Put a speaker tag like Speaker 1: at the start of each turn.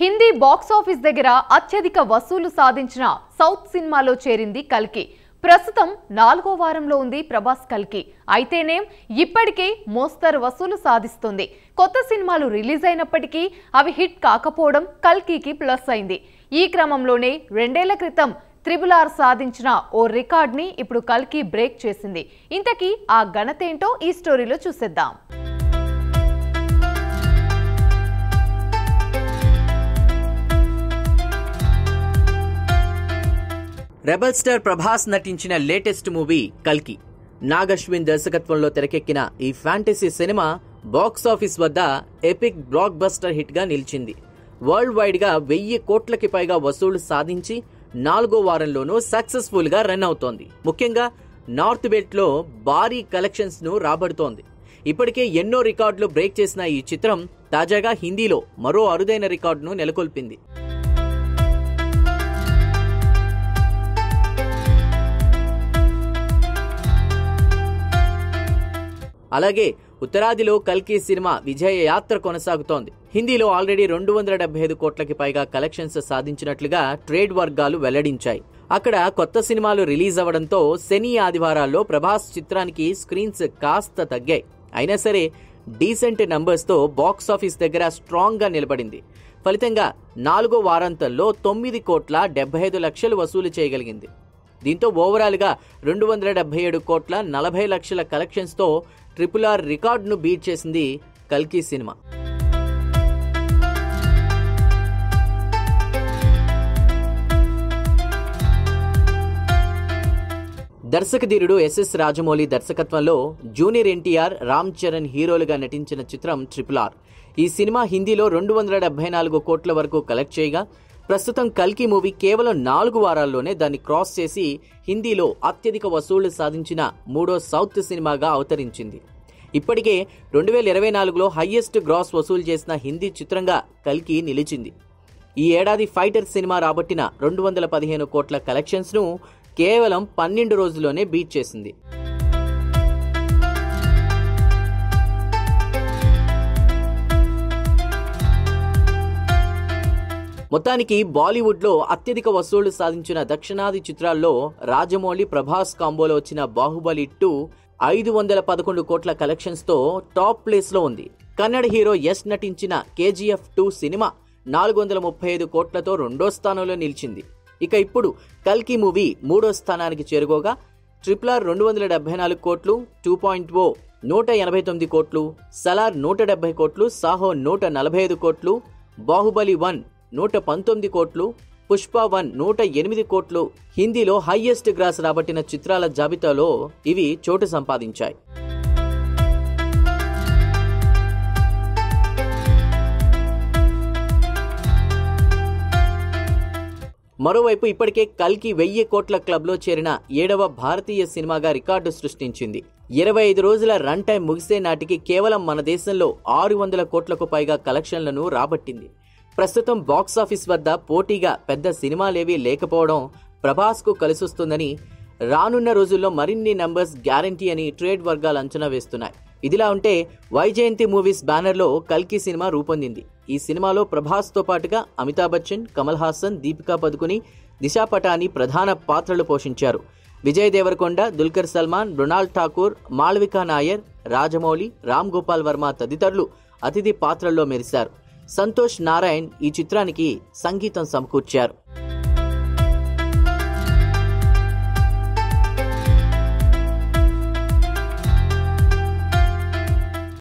Speaker 1: Hindi box office దగ్గర అత్యధిక వసూలు సాధించిన సౌత్ సినిమాలో చేరింది కల్కి. ప్రస్తుతం 4వ వారంలో ఉంది ప్రభాస్ కల్కి. అయితేనే ఇప్పటికే మోస్తరు వసూలు సాధిస్తుంది. కొత్త సినిమాలు రిలీజ్ అయినప్పటికీ అవి హిట్ కాకపోవడం కల్కికి ప్లస్ అయింది. ఈ క్రమంలోనే 2 ఏళ్ల క్రితం RRR సాధించిన ఓ రికార్డ్ని ఇప్పుడు కల్కి బ్రేక్ చేసింది. ఇంతకీ ఆ ఘనత ఏంటో ఈ స్టోరీలో చూసేద్దాం.
Speaker 2: రెబల్ స్టార్ ప్రభాస్ నటించిన లేటెస్ట్ మూవీ కల్కి. నాగ్ అశ్విన్ దర్శకత్వంలో తెరకెక్కిన ఈ ఫ్యాంటసీ సినిమా బాక్స్ ఆఫీస్ వద్ద ఎపిక్ బ్లాక్ బస్టర్ హిట్ గా నిలిచింది. వరల్డ్ వైడ్ గా 1000 కోట్లకి పైగా వసూళ్లు సాధించి 4వ వారంలోనూ సక్సెస్ఫుల్ గా రన్ అవుతోంది. ముఖ్యంగా నార్త్ బెల్ట్ లో భారీ కలెక్షన్స్ ను రాబడుతోంది. ఇప్పటికే ఎన్నో రికార్డులు బ్రేక్ చేసిన ఈ చిత్రం తాజాగా హిందీలో మరో అరుదైన రికార్డును నెలకొల్పింది. అలాగే ఉత్తరాదిలో కల్కి సినిమా విజయ యాత్ర కొనసాగుతోంది. హిందీలో ఆల్రెడీ 275 కోట్లకి పైగా కలెక్షన్స్ సాధించినట్లుగా ట్రేడ్ వర్గాలు వెల్లడించాయి. అక్కడ కొత్త సినిమాలు రిలీజ్ అవ్వడంతో శని ఆదివారాల్లో ప్రభాస్ చిత్రానికి స్క్రీన్స్ కాస్త తగ్గాయి. అయినా సరే డీసెంట్ నంబర్స్ తో బాక్స్ ఆఫీస్ దగ్గర స్ట్రాంగ్ గా నిలబడింది. ఫలితంగా 4వ వారాంతంలో 9,75,00,000 వసూలు చేయగలిగింది. దీంతో ఓవరాల్ గా 277 కోట్ల 40 లక్షల కలెక్షన్స్ తో RRR రికార్డును బీట్ చేసింది కల్కి సినిమా. దర్శకధీరుడు SS రాజమౌళి దర్శకత్వంలో జూనియర్ NTR, రామ్ చరణ్ హీరోలుగా నటించిన చిత్రం RRR. ఈ సినిమా హిందీలో 274 కోట్ల వరకు కలెక్ట్ చేయగా ప్రస్తుతం కల్కి మూవీ కేవలం 4 వారాల్లోనే దాన్ని క్రాస్ చేసి హిందీలో అత్యధిక వసూళ్లు సాధించిన 3వ సౌత్ సినిమాగా అవతరించింది. ఇప్పటికే 2024లో హైయెస్ట్ గ్రాస్ వసూలు చేసిన హిందీ చిత్రంగా కల్కి నిలిచింది. ఈ ఏడాది ఫైటర్ సినిమా రాబట్టిన 215 కోట్ల కలెక్షన్స్ ను కేవలం 12 రోజుల్లోనే బీట్ చేసింది. మొత్తానికి బాలీవుడ్ లో అత్యధిక వసూళ్లు సాధించిన దక్షిణాది చిత్రాల్లో రాజమౌళి ప్రభాస్ కాంబోలో వచ్చిన బాహుబలి 2 511 కోట్ల కలెక్షన్స్ తో టాప్ ప్లేస్ లో ఉంది. కన్నడ హీరో యష్ నటించిన KGF 2 సినిమా 435 కోట్లతో 2వ స్థానంలో నిలిచింది. ఇక ఇప్పుడు కల్కి మూవీ 3వ స్థానానికి చేరుకోగా RRR 274 కోట్లు, 2.0 189 కోట్లు, సలార్ 170 కోట్లు, సాహో 145 కోట్లు, బాహుబలి 1 119 కోట్లు, పుష్ప 1 108 కోట్లు హిందీలో హైయెస్ట్ గ్రాస్ రాబట్టిన చిత్రాల జాబితాలో ఇవి చోటు సంపాదించాయి. మరోవైపు ఇప్పటికే కల్కి 1000 కోట్ల క్లబ్ లో చేరిన 7వ భారతీయ సినిమాగా రికార్డు సృష్టించింది. 25 రోజుల రన్ టైం ముగిసే నాటికి కేవలం మన దేశంలో 600 కోట్లకు పైగా కలెక్షన్లను రాబట్టింది. ప్రస్తుతం బాక్సాఫీస్ వద్ద పోటీగా పెద్ద సినిమాలేవీ లేకపోవడం ప్రభాస్ కు కలిసొస్తుందని, రానున్న రోజుల్లో మరిన్ని నంబర్స్ గ్యారంటీ అని ట్రేడ్ వర్గాలు అంచనా వేస్తున్నాయి. ఇదిలా ఉంటే వైజయంతి మూవీస్ బ్యానర్ లో కల్కి సినిమా రూపొందింది. ఈ సినిమాలో ప్రభాస్ తో పాటుగా అమితాబ్ బచ్చన్, కమల్ హాసన్, దీపికా పదుకుని, దిశా పటాని ప్రధాన పాత్రలు పోషించారు. విజయ్ దేవరకొండ, దుల్కర్ సల్మాన్, మృణాల్ ఠాకూర్, మాళవికా నాయర్, రాజమౌళి, రామ్ గోపాల్ వర్మ తదితరులు అతిథి పాత్రల్లో మెరిశారు. సంతోష్ నారాయణ్ ఈ చిత్రానికి సంగీతం సమకూర్చారు.